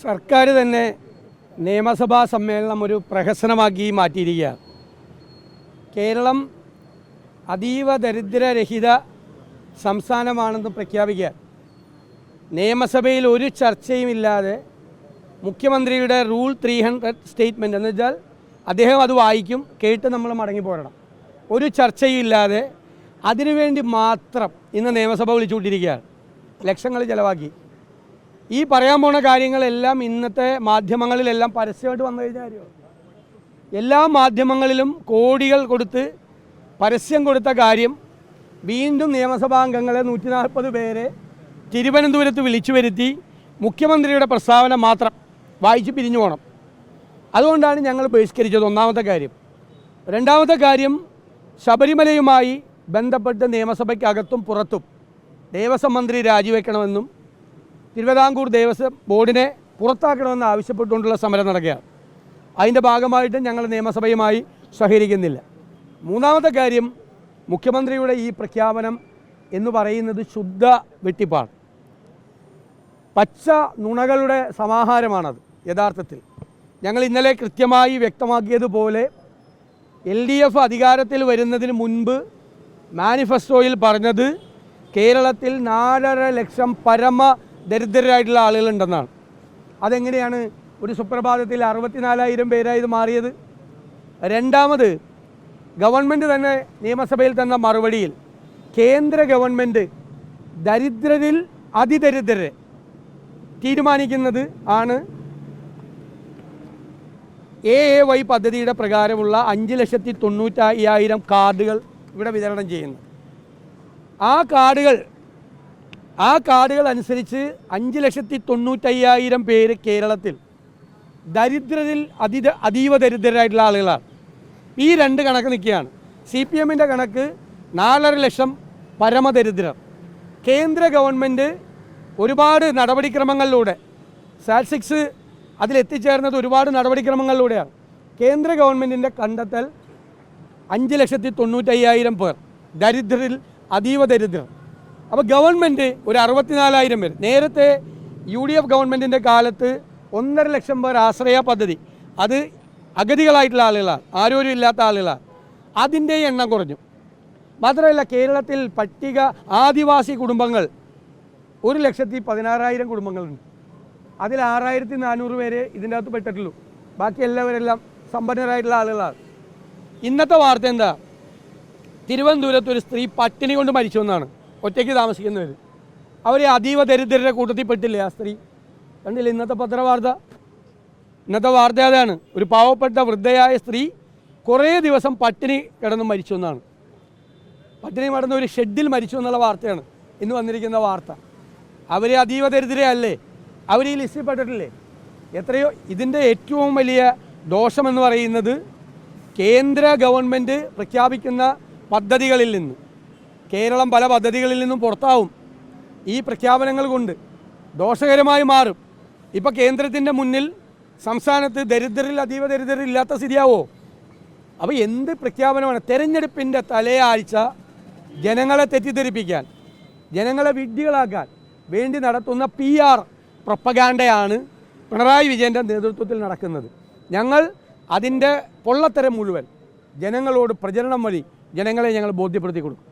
സർക്കാർ തന്നെ നിയമസഭാ സമ്മേളനം ഒരു പ്രഹസനമാക്കി മാറ്റിയിരിക്കുകയാണ്. കേരളം അതീവ ദരിദ്രരഹിത സംസ്ഥാനമാണെന്ന് പ്രഖ്യാപിക്കുക, നിയമസഭയിൽ ഒരു ചർച്ചയുമില്ലാതെ മുഖ്യമന്ത്രിയുടെ റൂൾ 300 സ്റ്റേറ്റ്മെൻറ്റ് എന്ന് വെച്ചാൽ അദ്ദേഹം അത് വായിക്കും, കേട്ട് നമ്മൾ മടങ്ങി പോരണം, ഒരു ചർച്ചയില്ലാതെ അതിനുവേണ്ടി മാത്രം ഇന്ന് നിയമസഭ വിളിച്ചുകൊണ്ടിരിക്കുകയാണ്. ലക്ഷങ്ങൾ ചിലവാക്കി ഈ പറയാൻ പോണ കാര്യങ്ങളെല്ലാം ഇന്നത്തെ മാധ്യമങ്ങളിലെല്ലാം പരസ്യമായിട്ട് വന്നു കഴിഞ്ഞ കാര്യമാണ്. എല്ലാ മാധ്യമങ്ങളിലും കോടികൾ കൊടുത്ത് പരസ്യം കൊടുത്ത കാര്യം വീണ്ടും നിയമസഭാംഗങ്ങളെ 140 പേരെ തിരുവനന്തപുരത്ത് വിളിച്ചു വരുത്തി മുഖ്യമന്ത്രിയുടെ പ്രസ്താവന മാത്രം വായിച്ച് പിരിഞ്ഞു പോകണം. അതുകൊണ്ടാണ് ഞങ്ങൾ ബഹിഷ്കരിച്ചത്. ഒന്നാമത്തെ കാര്യം. രണ്ടാമത്തെ കാര്യം, ശബരിമലയുമായി ബന്ധപ്പെട്ട് നിയമസഭയ്ക്കകത്തും പുറത്തും ദേവസ്വം മന്ത്രി രാജിവെക്കണമെന്നും തിരുവിതാംകൂർ ദേവസ്വം ബോർഡിനെ പുറത്താക്കണമെന്ന് ആവശ്യപ്പെട്ടുകൊണ്ടുള്ള സമരം നടക്കുകയാണ്. അതിൻ്റെ ഭാഗമായിട്ട് ഞങ്ങൾ നിയമസഭയുമായി സഹകരിക്കുന്നില്ല. മൂന്നാമത്തെ കാര്യം, മുഖ്യമന്ത്രിയുടെ ഈ പ്രഖ്യാപനം എന്ന് പറയുന്നത് ശുദ്ധ വെട്ടിപ്പാണ്, പച്ച നുണകളുടെ സമാഹാരമാണത്. യഥാർത്ഥത്തിൽ ഞങ്ങൾ ഇന്നലെ കൃത്യമായി വ്യക്തമാക്കിയതുപോലെ LDF അധികാരത്തിൽ വരുന്നതിന് മുൻപ് മാനിഫെസ്റ്റോയിൽ പറഞ്ഞത് കേരളത്തിൽ 4.5 ലക്ഷം പരമ ദരിദ്രരായിട്ടുള്ള ആളുകളുണ്ടെന്നാണ്. അതെങ്ങനെയാണ് ഒരു സുപ്രഭാതത്തിൽ 64,000 പേരായത് മാറിയത്? രണ്ടാമത്, ഗവൺമെൻറ് തന്നെ നിയമസഭയിൽ തന്ന മറുപടിയിൽ കേന്ദ്ര ഗവൺമെൻറ് ദരിദ്രരിൽ അതിദരിദ്രരെ തീരുമാനിക്കുന്നത് ആണ് AAY പദ്ധതിയുടെ പ്രകാരമുള്ള 5,95,000 കാർഡുകൾ ഇവിടെ വിതരണം ചെയ്യുന്നത്. ആ കാർഡുകൾ അനുസരിച്ച് 5,95,000 പേര് കേരളത്തിൽ ദരിദ്രരിൽ അതീവ ദരിദ്രരായിട്ടുള്ള ആളുകളാണ്. ഈ രണ്ട് കണക്ക് നിൽക്കുകയാണ്. CPMൻ്റെ കണക്ക് 4.5 ലക്ഷം പരമദരിദ്രർ. കേന്ദ്ര ഗവൺമെൻറ് ഒരുപാട് നടപടിക്രമങ്ങളിലൂടെ SAT-6 അതിലെത്തിച്ചേർന്നത് ഒരുപാട് നടപടിക്രമങ്ങളിലൂടെയാണ്. കേന്ദ്ര ഗവൺമെൻറ്റിൻ്റെ കണ്ടെത്തൽ 5,95,000 പേർ ദരിദ്രരിൽ അതീവ ദരിദ്രർ. അപ്പോൾ ഗവൺമെൻറ് ഒരു 64,000 പേർ. നേരത്തെ UDF ഗവൺമെൻറ്റിൻ്റെ കാലത്ത് 1.5 ലക്ഷം പേർ ആശ്രയ പദ്ധതി, അത് അഗതികളായിട്ടുള്ള ആളുകളാണ്, ആരോരും ഇല്ലാത്ത ആളുകളാണ്, അതിൻ്റെ എണ്ണം കുറഞ്ഞു. മാത്രമല്ല, കേരളത്തിൽ പട്ടിക ആദിവാസി കുടുംബങ്ങൾ 1,16,000 കുടുംബങ്ങളുണ്ട്. അതിൽ 6,400 പേരെ ഇതിൻ്റെ അകത്ത് പെട്ടിട്ടുള്ളൂ. ബാക്കി എല്ലാവരെല്ലാം സമ്പന്നരായിട്ടുള്ള ആളുകളാണ്. ഇന്നത്തെ വാർത്ത എന്താ? തിരുവനന്തപുരത്ത് ഒരു സ്ത്രീ പട്ടിണി കൊണ്ട് മരിച്ചു എന്നാണ്. ഒറ്റയ്ക്ക് താമസിക്കുന്നവർ, അവർ അതീവ ദരിദ്രരുടെ കൂട്ടത്തിൽ പെട്ടില്ലേ ആ സ്ത്രീ? കണ്ടില്ല ഇന്നത്തെ പത്രവാർത്ത? ഇന്നത്തെ വാർത്ത അതാണ്. ഒരു പാവപ്പെട്ട വൃദ്ധയായ സ്ത്രീ കുറേ ദിവസം പട്ടിണി കിടന്ന് മരിച്ചു എന്നാണ്. പട്ടിണി കിടന്ന ഒരു ഷെഡിൽ മരിച്ചു എന്നുള്ള വാർത്തയാണ് ഇന്ന് വന്നിരിക്കുന്ന വാർത്ത. അവർ അതീവ ദരിദ്രയല്ലേ? അവർ ഈ ലിസ്റ്റിൽ പെട്ടിട്ടില്ലേ? എത്രയോ. ഇതിൻ്റെ ഏറ്റവും വലിയ ദോഷമെന്ന് പറയുന്നത് കേന്ദ്ര ഗവൺമെൻറ് പ്രഖ്യാപിക്കുന്ന പദ്ധതികളിൽ നിന്ന് കേരളം പല പദ്ധതികളിൽ നിന്നും പുറത്താവും. ഈ പ്രഖ്യാപനങ്ങൾ കൊണ്ട് ദോഷകരമായി മാറും. ഇപ്പോൾ കേന്ദ്രത്തിൻ്റെ മുന്നിൽ സംസ്ഥാനത്ത് ദരിദ്രരിൽ അതീവ ദരിദ്രരിൽ ഇല്ലാത്ത സ്ഥിതിയാവോ? അപ്പോൾ എന്ത് പ്രഖ്യാപനമാണ്? തെരഞ്ഞെടുപ്പിൻ്റെ തലേയാഴ്ച ജനങ്ങളെ തെറ്റിദ്ധരിപ്പിക്കാൻ, ജനങ്ങളെ വിഡ്ഢികളാക്കാൻ വേണ്ടി നടത്തുന്ന PR പ്രൊപ്പഗാൻഡയാണ് പിണറായി വിജയൻ്റെ നേതൃത്വത്തിൽ നടക്കുന്നത്. ഞങ്ങൾ അതിൻ്റെ പൊള്ളത്തരം മുഴുവൻ ജനങ്ങളോട് പ്രചരണം വഴി ജനങ്ങളെ ഞങ്ങൾ ബോധ്യപ്പെടുത്തി കൊടുക്കും.